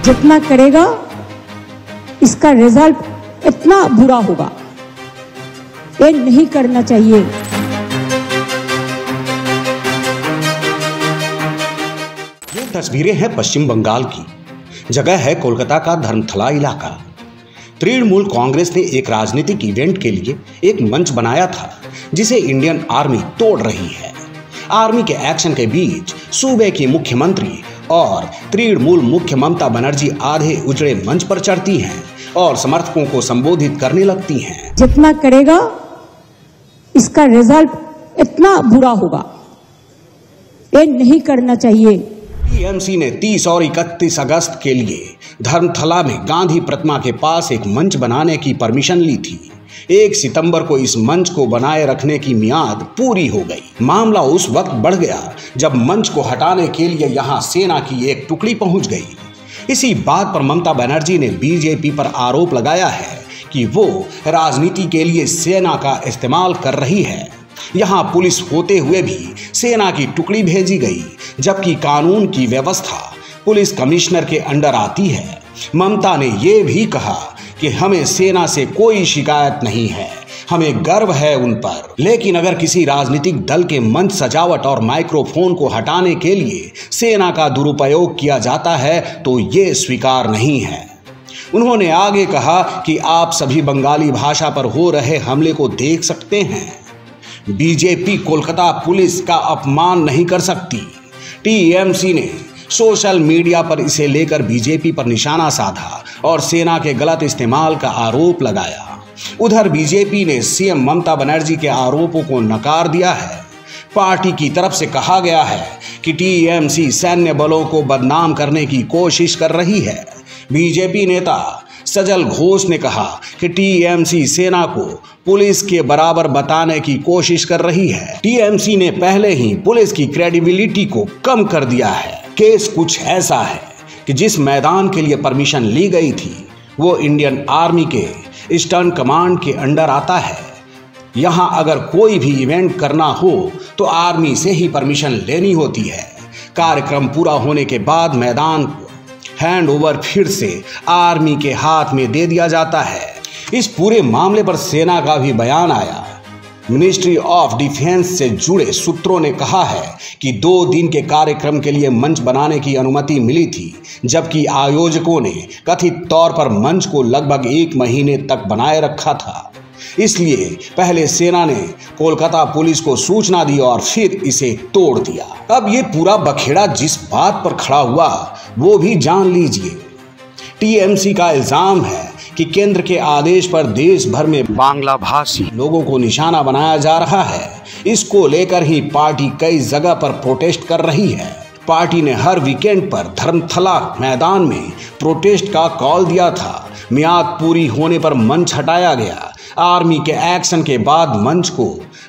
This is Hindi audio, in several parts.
जितना करेगा इसका रिजल्ट इतना बुरा होगा, ये नहीं करना चाहिए। ये तस्वीरें हैं पश्चिम बंगाल की। जगह है कोलकाता का धर्मथला इलाका। तृणमूल कांग्रेस ने एक राजनीतिक इवेंट के लिए एक मंच बनाया था जिसे इंडियन आर्मी तोड़ रही है। आर्मी के एक्शन के बीच सूबे की मुख्यमंत्री और तृणमूल मुख्य ममता बनर्जी आधे उजड़े मंच पर चढ़ती हैं और समर्थकों को संबोधित करने लगती हैं। जितना करेगा इसका रिजल्ट इतना बुरा होगा, ये नहीं करना चाहिए। टीएमसी ने 30 और 31 अगस्त के लिए धर्मथला में गांधी प्रतिमा के पास एक मंच बनाने की परमिशन ली थी। 1 सितंबर को इस मंच को बनाए रखने की मियाद पूरी हो गई। मामला उस वक्त बढ़ गया जब मंच को हटाने के लिए यहां सेना की एक टुकड़ी पहुंच गई। इसी बात पर ममता बनर्जी ने बीजेपी पर आरोप लगाया है कि वो राजनीति के लिए सेना का इस्तेमाल कर रही है। यहां पुलिस होते हुए भी सेना की टुकड़ी भेजी गई, जबकि कानून की व्यवस्था पुलिस कमिश्नर के अंडर आती है। ममता ने यह भी कहा कि हमें सेना से कोई शिकायत नहीं है, हमें गर्व है उन पर। लेकिन अगर किसी राजनीतिक दल के मंच सजावट और माइक्रोफोन को हटाने के लिए सेना का दुरुपयोग किया जाता है तो ये स्वीकार नहीं है। उन्होंने आगे कहा कि आप सभी बंगाली भाषा पर हो रहे हमले को देख सकते हैं। बीजेपी कोलकाता पुलिस का अपमान नहीं कर सकती। टीएमसी ने सोशल मीडिया पर इसे लेकर बीजेपी पर निशाना साधा और सेना के गलत इस्तेमाल का आरोप लगाया। उधर बीजेपी ने सीएम ममता बनर्जी के आरोपों को नकार दिया है। पार्टी की तरफ से कहा गया है कि टीएमसी सैन्य बलों को बदनाम करने की कोशिश कर रही है। बीजेपी नेता सजल घोष ने कहा कि टीएमसी सेना को पुलिस के बराबर बताने की कोशिश कर रही है। टीएमसी ने पहले ही पुलिस की क्रेडिबिलिटी को कम कर दिया है। केस कुछ ऐसा है कि जिस मैदान के लिए परमिशन ली गई थी वो इंडियन आर्मी के ईस्टर्न कमांड के अंडर आता है। यहां अगर कोई भी इवेंट करना हो तो आर्मी से ही परमिशन लेनी होती है। कार्यक्रम पूरा होने के बाद मैदान को हैंड ओवर फिर से आर्मी के हाथ में दे दिया जाता है। इस पूरे मामले पर सेना का भी बयान आया। मिनिस्ट्री ऑफ डिफेंस से जुड़े सूत्रों ने कहा है कि 2 दिन के कार्यक्रम के लिए मंच बनाने की अनुमति मिली थी, जबकि आयोजकों ने कथित तौर पर मंच को लगभग 1 महीने तक बनाए रखा था। इसलिए पहले सेना ने कोलकाता पुलिस को सूचना दी और फिर इसे तोड़ दिया। अब ये पूरा बखेड़ा जिस बात पर खड़ा हुआ वो भी जान लीजिए। टीएमसी का इल्जाम है कि केंद्र के आदेश पर देश भर में बांग्ला भाषी लोगों को निशाना बनाया जा रहा है। इसको लेकर ही पार्टी कई जगह पर प्रोटेस्ट कर रही है। पार्टी ने हर वीकेंड पर धर्मथला मैदान में प्रोटेस्ट का कॉल दिया था। मियाद पूरी होने पर मंच हटाया गया। आर्मी के एक्शन के बाद मंच को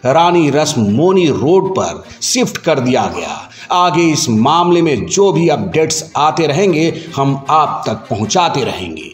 रानी रसमोनी रोड पर शिफ्ट कर दिया गया। आगे इस मामले में जो भी अपडेट्स आते रहेंगे हम आप तक पहुंचाते रहेंगे।